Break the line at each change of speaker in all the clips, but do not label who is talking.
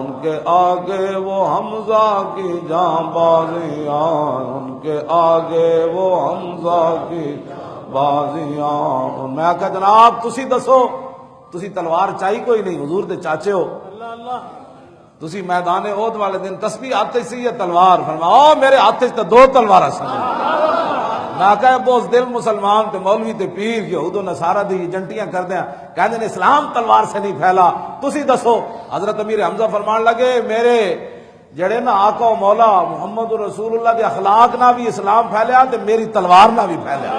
ان کے آگے وہ حمزہ کی جاں بازیاں، ان کے آگے وہ حمزہ کی بازیاں۔ میں آخیا جناب تسی دسو، تسی تلوار چاہی کوئی نہیں، حضور دے چاچے ہو، تسی میدان احد والے دن تسبیح ہاتھ سی یا تلوار؟ فرمایا میرے ہاتھ تے دو تلوار سن۔ میں کہا بوز دل مسلمان تے مولوی تے پیر یہود و نصارہ دی ایجنٹیاں کر دیں، کہتے ہیں اسلام تلوار سے نہیں پھیلا، تسی دسو۔ حضرت امیر حمزہ فرمان لگے میرے جڑے نا آقا و مولا محمد رسول اللہ دے اخلاق نہ بھی اسلام پھیلیا تے میری تلوار نہ بھی پھیلیا۔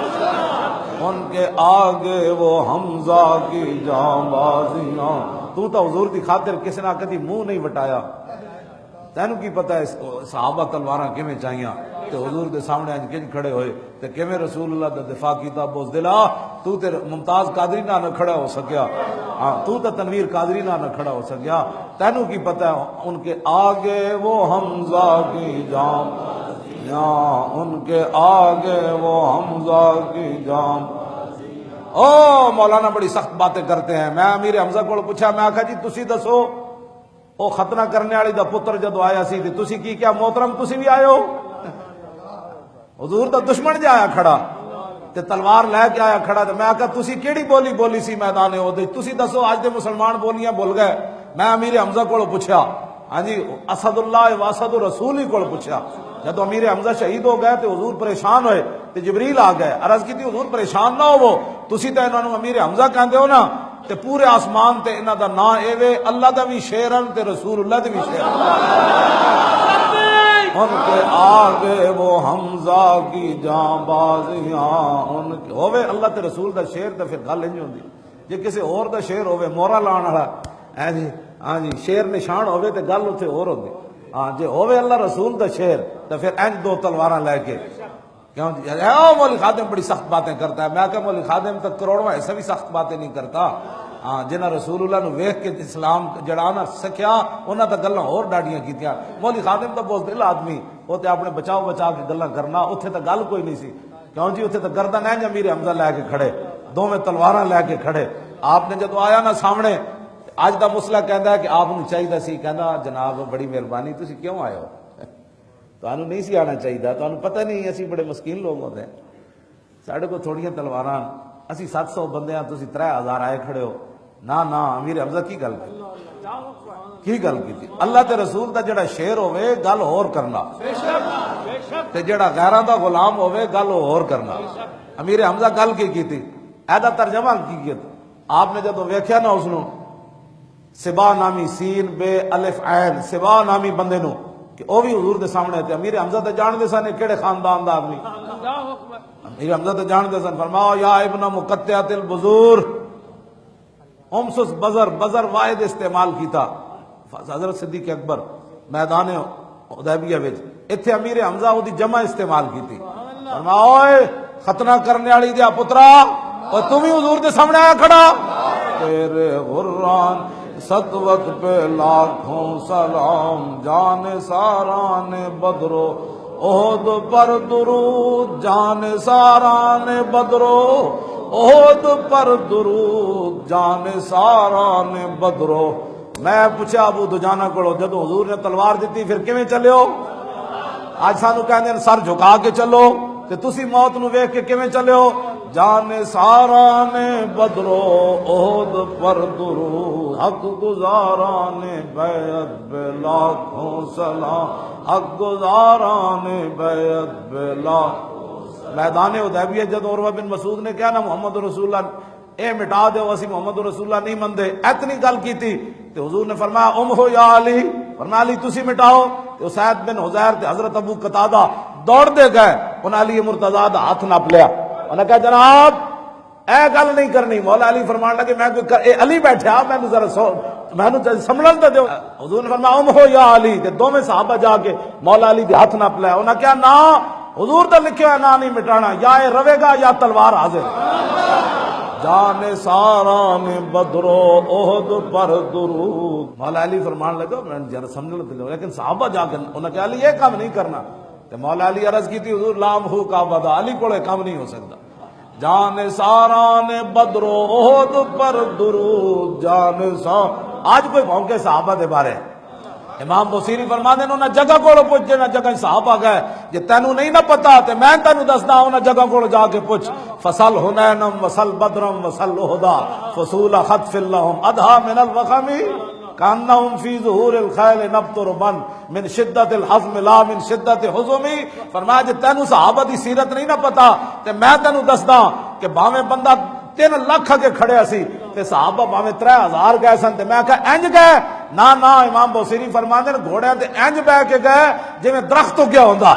ان کے آگے وہ حمزہ کی جاں بازیاں۔ تو حضور دی خاطر کسی نہ کدی منہ نہیں وٹایا، تینوں کی پتہ ہے صحابہ تلواراں کیویں چاہیاں تے حضور دے سامنے اج کنج کھڑے ہوئے تے کیویں رسول اللہ دا دفاع کیتا۔ بوز دلا تو تے ممتاز قادری نہ کھڑا ہو سکیا، ہاں تو تے تنویر قادری نہ کھڑا ہو سکیا، تینوں کی پتہ ہے ان کے آگے وہ حمزہ کی جاں، ان کے آگے وہ حمزہ کی جاں۔ او مولانا بڑی سخت باتیں کرتے ہیں۔ میں امیر حمزہ کو پوچھا، میں آخا جی تسی دسو او ختنہ کرنے والی دا پتر جدو آیا سی تے تسی کی کیا محترم تسی بھی آئے ہو؟ حضور دا دشمن جا آیا کھڑا تے تلوار لے کے آیا کھڑا تے میں آخا تسی کیڑی بولی بولی سی میدان احد؟ تسی دسو آج دے مسلمان بولیاں بھول گئے۔ میں امیر حمزہ کو پوچھا، ہاں جی اسد اللہ واسد رسول ہی کو پوچھا۔ جب امیر حمزہ شہید ہو گئے تے حضور پریشان ہوئے تے جبریل آ گئے، عرض کی تھی حضور پریشان نہ ہو، تسی تے انہاں نوں امیر حمزہ کہندے ہو نا، تے پورے آسمان تے انہاں دا نام ایوے اللہ دا بھی شیرن تے رسول اللہ دا بھی شیرن۔ ان کے آگے وہ حمزہ کی جاں بازیاں، ان کے ہوے اللہ تے رسول دا شیر تے پھر گل انج ہوندی، جے کسے اور دا شیر ہوے مورا لان والا، ہاں جی شیر نشان ہوے تے گل اوتھے اور ہوندی، ہاں جے ہوے اللہ رسول دا شیر تے پھر انج دو تلواراں لے کے کیوں جی مولوی خادم بڑی سخت باتیں کرتا ہے۔ میں کہ مولوی خادم تک کروڑواں ایسا بھی سخت باتیں نہیں کرتا، ہاں جنہاں رسول اللہ نو ویکھ کے اسلام جڑانا سکھیا انہاں تا گلاں اور ڈاڈیاں کیتیاں۔ مولوی خادم تا بہت دل آدمی، وہ تے اپنے بچاؤ بچا کے گلاں کرنا، اتھے تا گل کوئی نہیں سی، کیوں جی اتھے تا گردن ہے امیر حمزہ لے کے کھڑے، دوویں تلواراں لے کے کھڑے۔ آپ نے جدو آیا نا سامنے، اج دا مسئلہ کہندا ہے کہ آپ نوں چاہیے سی، کہندا جناب بڑی مہربانی تسی کیوں آئے ہو؟ تانوں نہیں سی آنا چاہیے، تانوں پتہ نہیں اسی بڑے مسکین لوگ ہوندے ہیں، ساڈے کو تھوڑیاں تلواراں، اسی 700 بندے ہیں، تسی 3000 آئے کھڑے ہو۔ نہ امیر حمزہ کی گل کی گل کی؟ اللہ تے رسول دا جڑا شیر ہوے گل اور کرنا، تے جڑا غیراں دا غلام ہوے گل اور کرنا۔ امیر حمزہ گل کی کیتی، ایدا ترجمہ کی کیتا۔ آپ نے جدو ویکھیا نا اس نو سبا نامی سین بے الف عین، سبا نامی بندے نو کہ او بھی حضور دے سامنے تے امیر حمزہ تے جان دے سن کیڑے خاندان دا آدمی، امیر حمزہ تے جان دے سن۔ فرمایا یا ابن مقطعۃ البذور، امسس بزر واحد استعمال کیتا حضرت صدیق اکبر میدان حدیبیہ وچ، ایتھے امیر حمزہ او دی جمع استعمال کیتی۔ فرمایا اوئے ختنہ کرنے والی دیا پترا، اور تم ہی حضور دے سامنے آیا کھڑا، تیرے غران سطوت پہ لاکھوں سلام، جان ساران بدرو احد پر درود، جان ساران بدرو احد پر درود، جان ساران بدرو۔ میں پوچھا ابو دجانہ کو جدو حضور نے تلوار دیتی پھر کیویں چلے ہو؟ آج سانو کہندے ہیں سر جھکا کے چلو، تے تسی موت نو ویکھ کے کیویں چلے ہو؟ جان ساران بدرو احد پر درود، حق گزاران بیعت بے لاکھوں سلام، حق گزاران بیعت بے لاکھوں۔ میدان حدیبیہ جد عروہ بن مسعود نے کہا نا محمد رسول اللہ اے مٹا دے، اسی محمد رسول اللہ نہیں مندے، اتنی گل کی تھی تو حضور نے فرمایا ہو یا علی، فرمایا علی تسی مٹاؤ۔ تو اسید بن حضیر تے حضرت ابو قتادہ دوڑ دے گئے، انہاں علی مرتضیٰ دا ہاتھ ناپ لیا، انہاں کہا جناب اے گل نہیں کرنی۔ مولا علی فرمان لگے میں کوئی اے علی بیٹھا میں ذرا مینوں سنبھلن تے دیو۔ حضور نے فرمایا ہو یا علی، تے دوویں صحابہ جا کے مولا علی دے ہاتھ ناپ لیا، انہاں کہا نا حضور دا لکھیا ہے نا نہیں مٹانا، یا اے روے گا یا تلوار حاضر۔ جان ساران بدرو احد پر درود، مولا علی فرمان لگا میں ذرا سمجھ لو، لیکن صحابہ جا کے انہوں نے کہا علی یہ کام نہیں کرنا، تو مولا علی عرض کی تھی حضور لام ہو کا بدا، علی کو کام نہیں ہو سکتا۔ جان ساران بدرو احد پر درود، جان سار۔ آج کوئی بھونکے صحابہ دے بارے امام بصیری فرماندے نے انہاں جگہ کولوں پوچھ جنہاں جگہ صحابہ گئے جے تینوں نہیں نہ پتا تے میں تینوں دسدا انہاں جگہ کولوں جا کے پوچھ فصل حنینم وصل بدرم وصل احدا فصول خطف لهم ادھا من الوخم کانہم فی ظہور الخیل نبتر من شدت الحزم لا من شدت حزم. فرمایا جے تینوں صحابہ دی سیرت نہیں نہ پتا تے میں تینوں دسدا کہ باویں بندہ 3 لاکھ کے کھڑے سی تے صحابہ باویں 3000 گئے سن تے میں کہا انج گئے نہ امام بصیری فرماندے نے گھوڑیاں تے انج بہ کے گئے جویں درخت اگیا ہوندا.